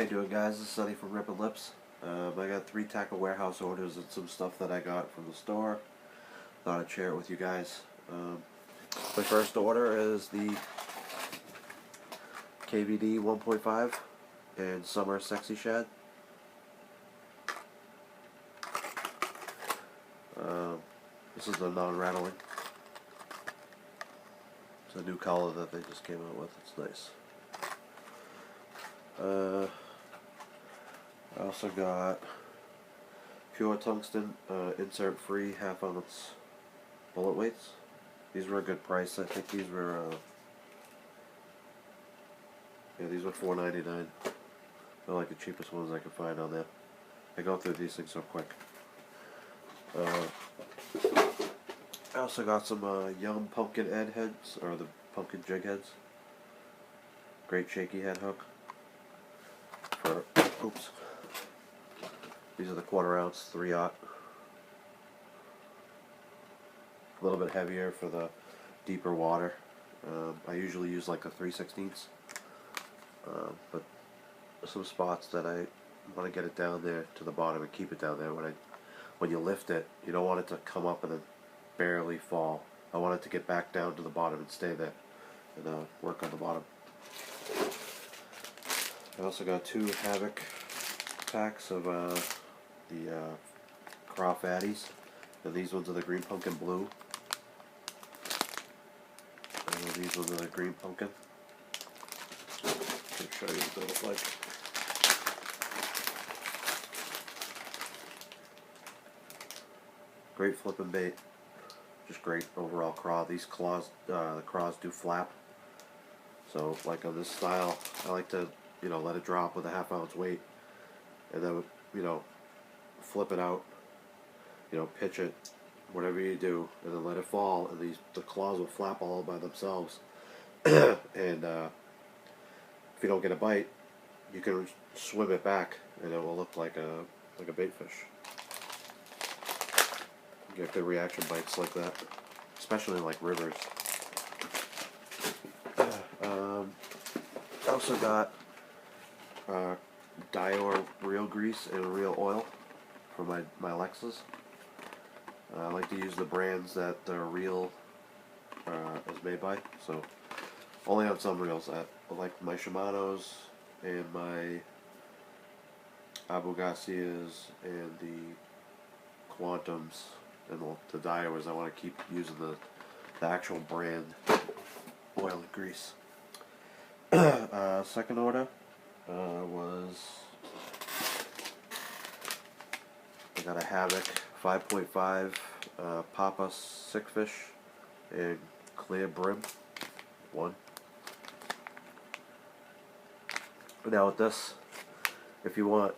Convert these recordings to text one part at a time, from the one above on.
How you doing, guys? This is Sonny from Rippin' Lips. I got 3 tackle warehouse orders and some stuff that I got from the store. Thought I'd share it with you guys. My first order is the KVD 1.5 and Summer Sexy Shad. This is the non-rattling. It's a new color that they just came out with. It's nice. I also got pure tungsten insert-free half-ounce bullet weights. These were a good price. I think these were these were $4.99. They're like the cheapest ones I could find on there. I go through these things so quick. I also got some young pumpkin head heads, or the pumpkin jig heads. Great shaky head hook. Oops. These are the 1/4 ounce 3/0. A little bit heavier for the deeper water. I usually use like a 3/16. But some spots that I want to get it down there to the bottom and keep it down there. When you lift it, you don't want it to come up and then barely fall. I want it to get back down to the bottom and stay there and work on the bottom. I also got 2 Havoc packs of the Craw Fatties, and these ones are the green pumpkin blue, and these ones are the green pumpkin. I'll show you what they look like. Great flipping bait, just great overall craw. These claws, the craws do flap, so like on this style, I like to let it drop with a 1/2 ounce weight, and then flip it out, pitch it, whatever you do, and then let it fall, and the claws will flap all by themselves. And if you don't get a bite, you can swim it back, and it will look like a bait fish. You get good reaction bites like that, especially in like rivers. I also got Dior real grease and real oil for my Lexus. I like to use the brands that the reel is made by, so only on some reels. I like my Shimano's and my Abu Garcias and the Quantums and the Dioras. I want to keep using the actual brand oil and grease. Second order was I got a Havoc 5.5 Papa Sickfish and Clear Brim 1. Now with this, if you want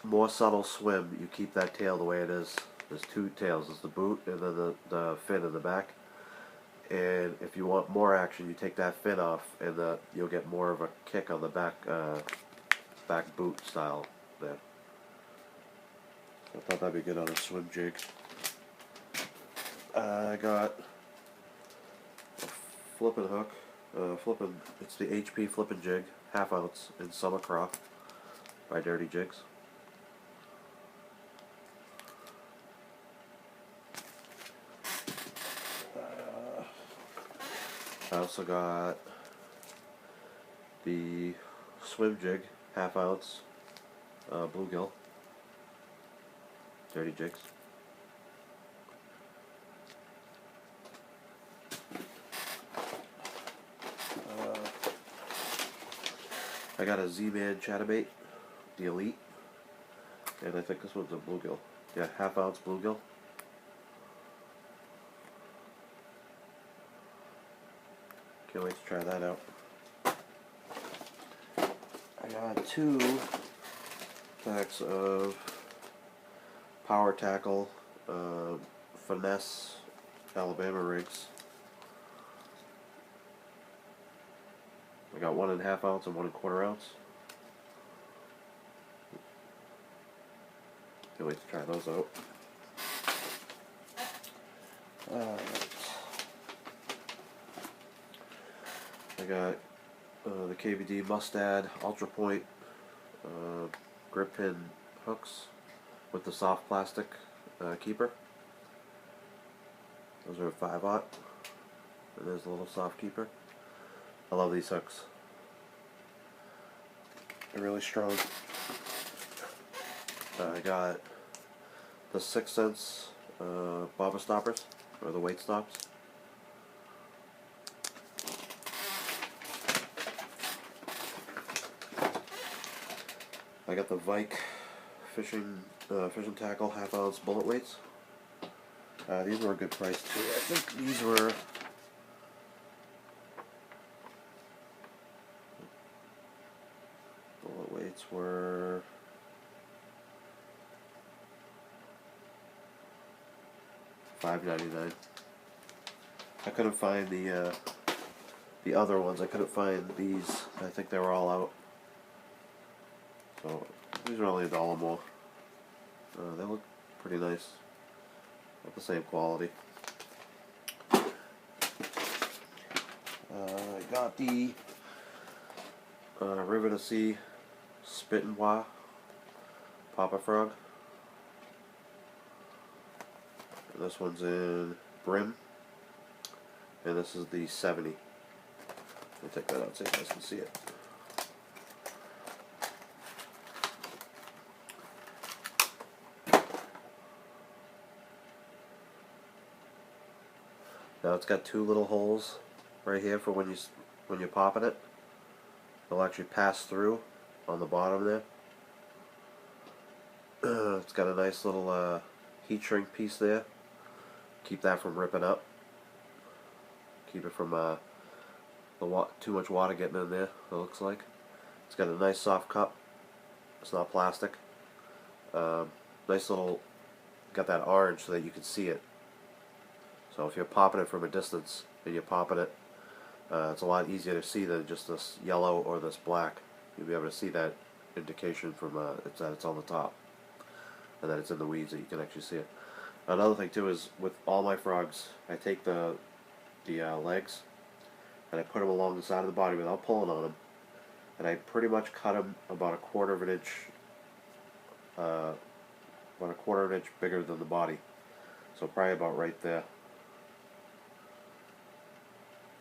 more subtle swim, you keep that tail the way it is. There's 2 tails. There's the boot and then the fin in the back. And if you want more action, you take that fin off, and you'll get more of a kick on the back boot style there. I thought that'd be good on a swim jig. I got a flipping hook. It's the HP flipping jig, 1/2 ounce in Summer Craw by Dirty Jigs. I also got the swim jig, 1/2 ounce bluegill, Dirty Jigs. I got a Z-Man chatterbait, the Elite, and I think this one's a bluegill. Yeah, 1/2 ounce bluegill. Can't wait to try that out. I got 2 packs of Power Tackle Finesse Alabama rigs. I got 1 1/2 ounce and 1 1/4 ounce. Can't wait to try those out. I got the KVD Mustad Ultra Point grip pin hooks with the soft plastic keeper. Those are 5/0, and there's a little soft keeper. I love these hooks. They're really strong. I got the 6 cents bobber stoppers, or the weight stops. I got the Vike fishing tackle 1/2 ounce bullet weights. These were a good price too. I think these were bullet weights were $5.99. I couldn't find the other ones. I couldn't find these. I think they were all out. So these are only $1 more. They look pretty nice. About the same quality. I got the River to Sea Spit and Wah Papa Frog. And this one's in Brim. And this is the 70. Let me take that out so you guys can see it. Now it's got 2 little holes right here for when you're popping it. It'll actually pass through on the bottom there. It's got a nice little heat shrink piece there. Keep that from ripping up. Keep it from too much water getting in there, it looks like. It's got a nice soft cup. It's not plastic. Nice little, got that orange so that you can see it. So if you're popping it from a distance and you're popping it, it's a lot easier to see than just this yellow or this black. You'll be able to see that indication from that it's on the top and that it's in the weeds, that you can actually see it. Another thing too is with all my frogs, I take the legs and I put them along the side of the body without pulling on them, and I pretty much cut them about 1/4 of an inch, about 1/4 of an inch bigger than the body. So probably about right there.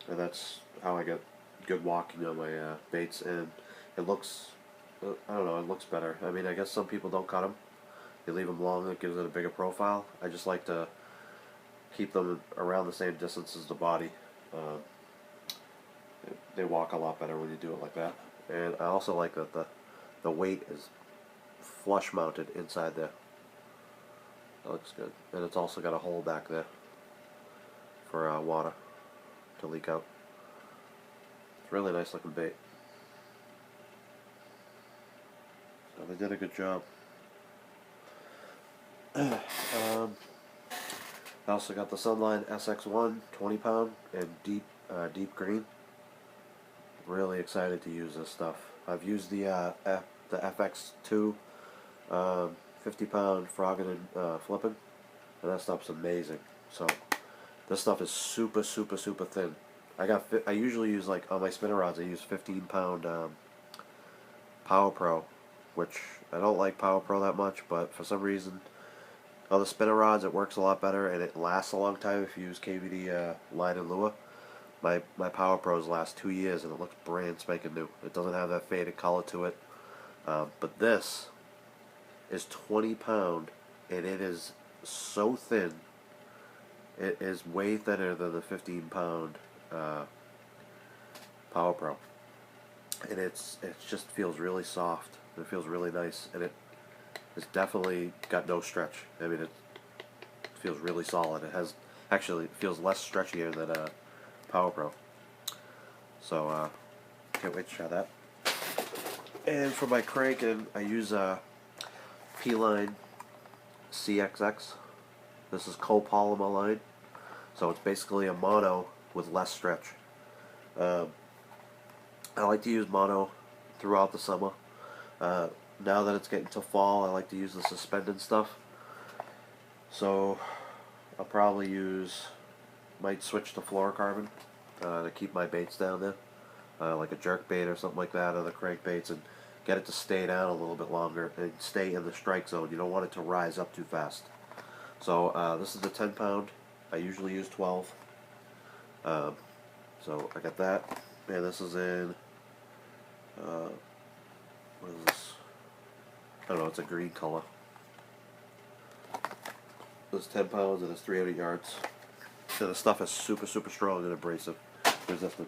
And that's how I get good walking on my baits, and it looks, I don't know, it looks better. I mean, I guess some people don't cut them. They leave them long, it gives it a bigger profile. I just like to keep them around the same distance as the body. They walk a lot better when you do it like that. And I also like that the weight is flush mounted inside there. That looks good. And it's also got a hole back there for water to leak out. It's a really nice looking bait. So they did a good job. I also got the Sunline SX1 20-pound and deep green. Really excited to use this stuff. I've used the FX2 50-pound frogging and flipping, and that stuff's amazing. So this stuff is super thin. I usually use, like on my spinner rods, I use 15-pound Power Pro, which I don't like Power Pro that much, but for some reason on the spinner rods it works a lot better and it lasts a long time if you use KVD line and lure. My Power Pros last 2 years and it looks brand spanking new. It doesn't have that faded color to it. But this is 20-pound and it is so thin. It is way thinner than the 15-pound Power Pro. And it just feels really soft. It feels really nice, and it's definitely got no stretch. I mean, it feels really solid. It feels less stretchier than a Power Pro. So can't wait to try that. And for my cranking, I use a P-Line CXX. This is copolymer line, so it's basically a mono with less stretch. I like to use mono throughout the summer. Now that it's getting to fall, I like to use the suspended stuff. So I'll probably might switch to fluorocarbon to keep my baits down there, like a jerk bait or something like that, or the crankbaits, and get it to stay down a little bit longer and stay in the strike zone. You don't want it to rise up too fast. So this is the 10 pound. I usually use 12. So I got that, and this is in, what is this? I don't know, it's a green color. It's 10 pounds and it's 300 yards. And the stuff is super, super strong and abrasive, resistant.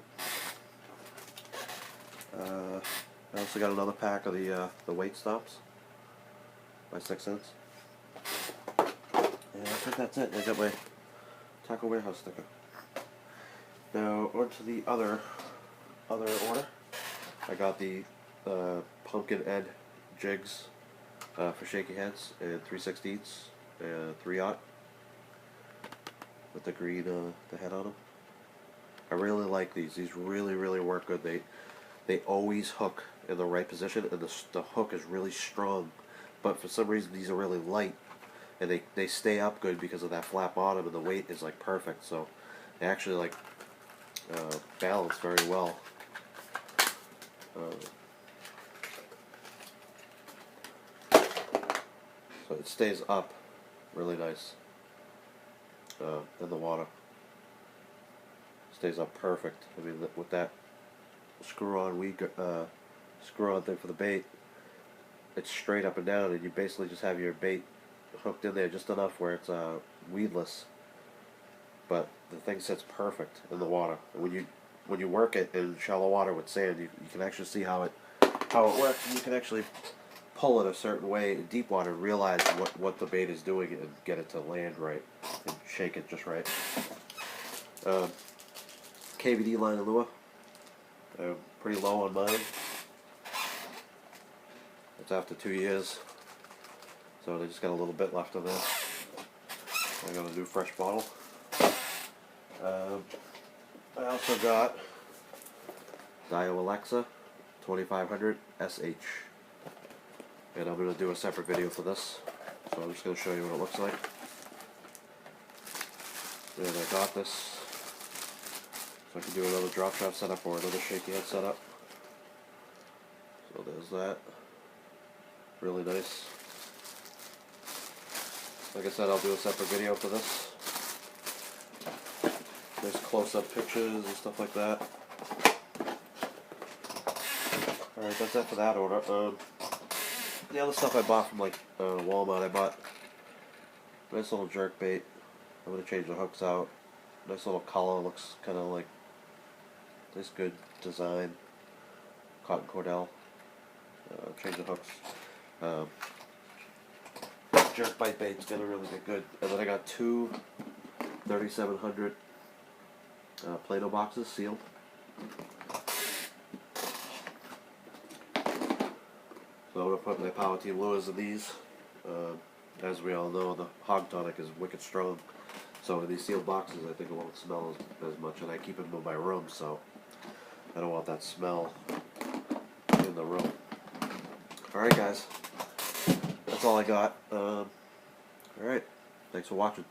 I also got another pack of the weight stops by 6 cents. And I think that's it. I got my Taco Warehouse sticker. Now on to the other order. I got the Pumpkin Ed jigs for shaky heads and 3/16 and 3/0 with the green the head on them. I really like these. These really, really work good. They always hook in the right position, and the hook is really strong. But for some reason, these are really light, and they stay up good because of that flat bottom, and the weight is like perfect. So they actually like balance very well. So it stays up really nice in the water. Stays up perfect. I mean, with that screw-on thing for the bait, it's straight up and down, and you basically just have your bait hooked in there just enough where it's weedless. But the thing sits perfect in the water. And when you work it in shallow water with sand, you can actually see how it works. And you can actually pull it a certain way in deep water and realize what the bait is doing and get it to land right and shake it just right. KVD line of lure. I'm pretty low on mine. It's after 2 years, so they just got a little bit left on there. I got a new fresh bottle. I also got Dio Alexa 2500 SH, and I'm going to do a separate video for this, so I'm just going to show you what it looks like. And I got this so I can do another drop shot setup or another shaky head setup. So there's that. Really nice. Like I said, I'll do a separate video for this. Nice close-up pictures and stuff like that. Alright, that's it for that order. The other stuff I bought from like Walmart, I bought a nice little jerk bait. I'm going to change the hooks out. Nice little color, looks kind of like this good design. Cotton Cordell. Change the hooks. Jerk bite bait's gonna really get good. And then I got two 3700 Play-Doh boxes sealed. So I'm gonna put my Power Team lures in these. As we all know, the hog tonic is wicked strong. So in these sealed boxes, I think it won't smell as much, and I keep them in my room, so I don't want that smell in the room. Alright guys, that's all I got. Alright, thanks for watching.